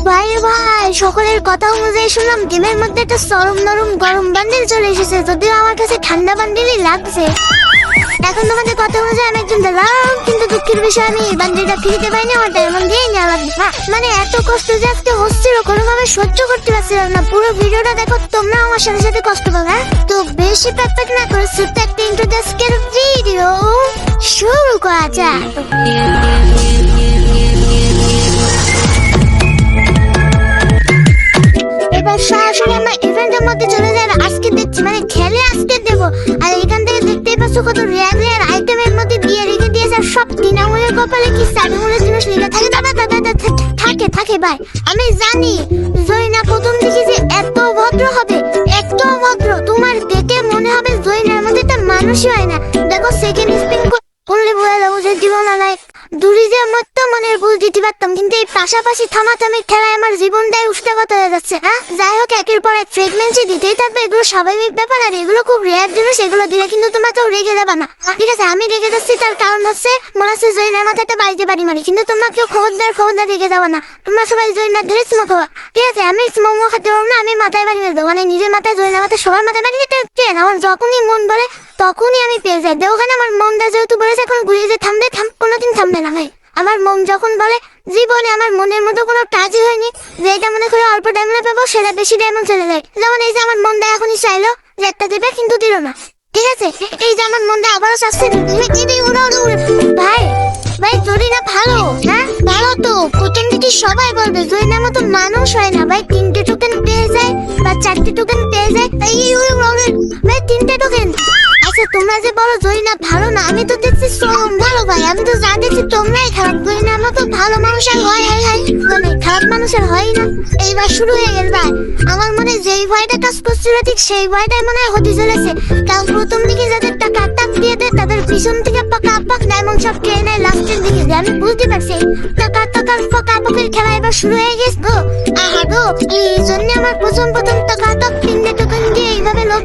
ভাই ভাই, সকলের কথা অনুযায়ী শুনলাম গেমের মধ্যে একটা নরম নরম গরম বান্ডিল চলে এসেছে, যদিও আমার কাছে ঠান্ডা বান্ডিলই লাগছে। এখন তোমাদের কথা অনুযায়ী আমি একজন দিলাম, কিন্তু দুঃখের বিষয় আমি বান্ডিলটা ফ্রিতে পাইনি, আমার ডায়মন্ড দিয়ে নেওয়া লাগবে। মানে এত কষ্ট যে আজকে হচ্ছিল, কোনোভাবে সহ্য করতে পারছিলাম না। পুরো ভিডিওটা দেখো, তোমরা আমার সাথে সাথে কষ্ট পাবে। হ্যাঁ, তো বেশি প্যাক না করে ছোট্ট একটা ইন্ট্রো আজকের ভিডিও শুরু করা যাক। এবার সরাসরি আমরা ইভেন্টের মধ্যে চলে যাই। আজকে দেখছি মানে খেলে আজকে দেবো। আর এখান থেকে দেখতেই পাচ্ছ কত রেয়ার রেয়ার আইটেমের মধ্যে দিয়ে রেখে দিয়েছে। আর সব তৃণমূলের কপালে কি চারমূলের জিনিস লেখা থাকে থাকে ভাই। আমি জানি জয়না প্রথম দিকে যে এত ভদ্র হবে, এত ভদ্র, তোমার দেখে মনে হবে জয়নার মধ্যে একটা মানুষই হয় না। দেখো সেকেন্ড স্পিন করলে বলে দেবো যে জীবন অনেক দূরে যে মতো মনের ভুল দিতে পারতাম, কিন্তু এই পাশাপাশি থামাথামি খেলায় আমার জীবনটাই উষ্টাগত হয়ে যাচ্ছে। হ্যাঁ, যাই হোক, একের পর এক ফ্রেগমেন্সি দিতেই থাকবে, এগুলো স্বাভাবিক ব্যাপার। আর এগুলো খুব রেয়ার জিনিস, এগুলো দিলে কিন্তু তোমরা কেউ রেগে যাবে না। ঠিক আছে, আমি রেগে যাচ্ছি তার কারণ হচ্ছে মনে হচ্ছে জয়নার মাথায় একটা বাড়িতে বাড়ি মারি, কিন্তু তোমরা কেউ খবরদার রেগে যাবে না। তোমরা সবাই জয়নার ধরে স্মো খাওয়া। ঠিক আছে, আমি স্মো খেতে পারবো না, আমি মাথায় বাড়ি মেরে দেবো, মানে নিজের মাথায় জয়নার মাথায় সবার মাথায় বাড়ি যেতে আমার যখনই মন বলে তখনই আমি পেয়ে যাই। ওখানে আমার মনটা যেহেতু বলেছে এখন ঘুরিয়ে যে থামবে, কোনোদিন থামবে না ভাই। আমার মন যখন বলে জীবনে আমার মনের মতো কোনো কাজই হয়নি, যেটা মনে করে অল্প ডায়মন্ড পাবো সেটা বেশি ডায়মন্ড চলে যায়। যেমন এই যে আমার মনটা এখনই চাইলো যে একটা দেবে, কিন্তু দিল না। ঠিক আছে, এই যে আমার মনটা আবারও চাচ্ছে ভাই জরিনা ভালো। হ্যাঁ ভালো তো, প্রথম দিকে সবাই বলবে জরিনার মতো মানুষ হয় না ভাই। 3টে টোকেন পেয়ে যায় বা 4টে টোকেন পেয়ে যায়, ভাই 3টে টোকেন। আচ্ছা, তোমরা যে বলো জরিনা ভালো না, আমি তো দেখছি ভালো ভাই। আমি তো যা দেখছি তোমরাই খারাপ। জরিনার মতো ভালো মানুষ আর হয় মানে খারাপ মানুষের হয় না। এইবার শুরু হয়ে গেল ভাই। আমার মনে যেই ভয়টা কাজ করছিল ঠিক সেই ভয়টাই মনে হয় হতে চলেছে। কারণ প্রথম দিকে যাদের টাকা দিয়ে দেয় তাদের পিছন থেকে পাক ডায়মন্ড সব খেয়ে নেয় লাস্টের দিকে। আমি বুঝতে পারছি টাকার খেলা এবার শুরু হয়ে গেছে গো। আহা গো, এই জন্য আমার প্রথম টাকা 3টে টোকেন দিয়ে এইভাবে লোক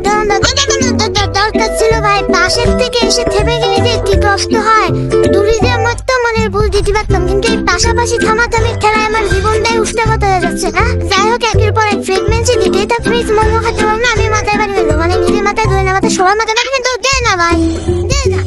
দরকার ছিল ভাই। পাশের থেকে এসে থেমে গেলে যে কি কষ্ট হয়, দূরে যে মতো মনের ভুল দিতে পারতাম, কিন্তু এই পাশাপাশি থামাথামি খেলায় আমার জীবনটাই উষ্টাগত হয়ে যাচ্ছে। হ্যাঁ, যাই হোক, একের পর এক ফ্রেগমেন্সি দিতেই থাকবে। মনে খাতে পারবো না, আমি মাথায় বাড়ি মেরবো, মানে নিজের মাথায় ধরে না, মাথায় সবার মাথায় বাড়ি, কিন্তু দে না ভাই, দে না,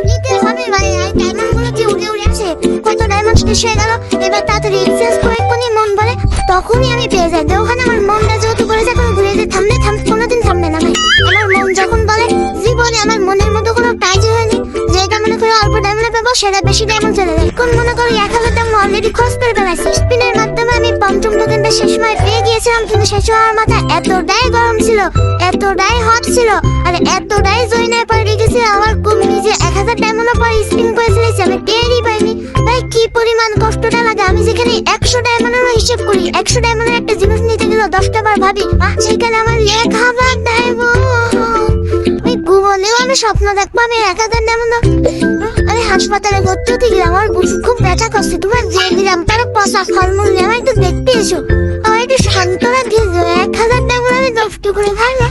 দিতে হবে ভাই। ডায়মন্ড গুলো কি উড়ে আসে, কত ডায়মন্ড শেষ হয়ে গেল। এবার তাড়াতাড়ি এক্সচেঞ্জ করে এক্ষুনি মন বলে তখনই আমি পেয়ে যাই। ওখানে আমার মনটা যেহেতু বলেছে এখন ঘুরে যে থামবে, কোনোদিন থামবে না ভাই। আমার মন যখন বলে জীবনে আমার মনের মতো কোনো কাজই হয়নি, যেটা মনে করে অল্প ডায়মন্ড পাবো সেটা বেশি ডায়মন্ড চলে যায়। কোন মনে করো 1000 ডায়মন্ড অলরেডি খরচ করে ফেলাইছি। স্পিনের মাধ্যমে আমি পঞ্চম টোকেনটা শেষ সময় পেয়ে গিয়েছিলাম, কিন্তু শেষ হওয়ার মাথা এতটাই গরম ছিল, এতটাই হট ছিল, আর এতটাই জয়নায় পরে রেখেছিল আমার খুব নিজে 1000 ডায়মন্ড পরে স্পিন করে ফেলেছি, আমি টেরই পাইনি ভাই কি পরিমাণ কষ্টটা লাগে। আমি যেখানে 100 ডায়মন্ডেরও হিসেব করি, 100 ডায়মন্ডের একটা জিনিস নিতে গেলে 10টা বার ভাবি, সেখানে আমার 1000 ডায়মন্ড। আমি ঘুমলেও আমি স্বপ্ন দেখবো আমি 1000 ডায়মন্ড। আমি হাসপাতালে ভর্তি হতে গেলাম, আমার বুঝ খুব ব্যথা করছে। তোমার যে দিলাম তারা পচা ফলমূল নিয়ে আমার একটু দেখতে এসো, আমার একটু শান্তরা দিয়ে 1000 ডায়মন্ড আমি নষ্ট করে ভালো।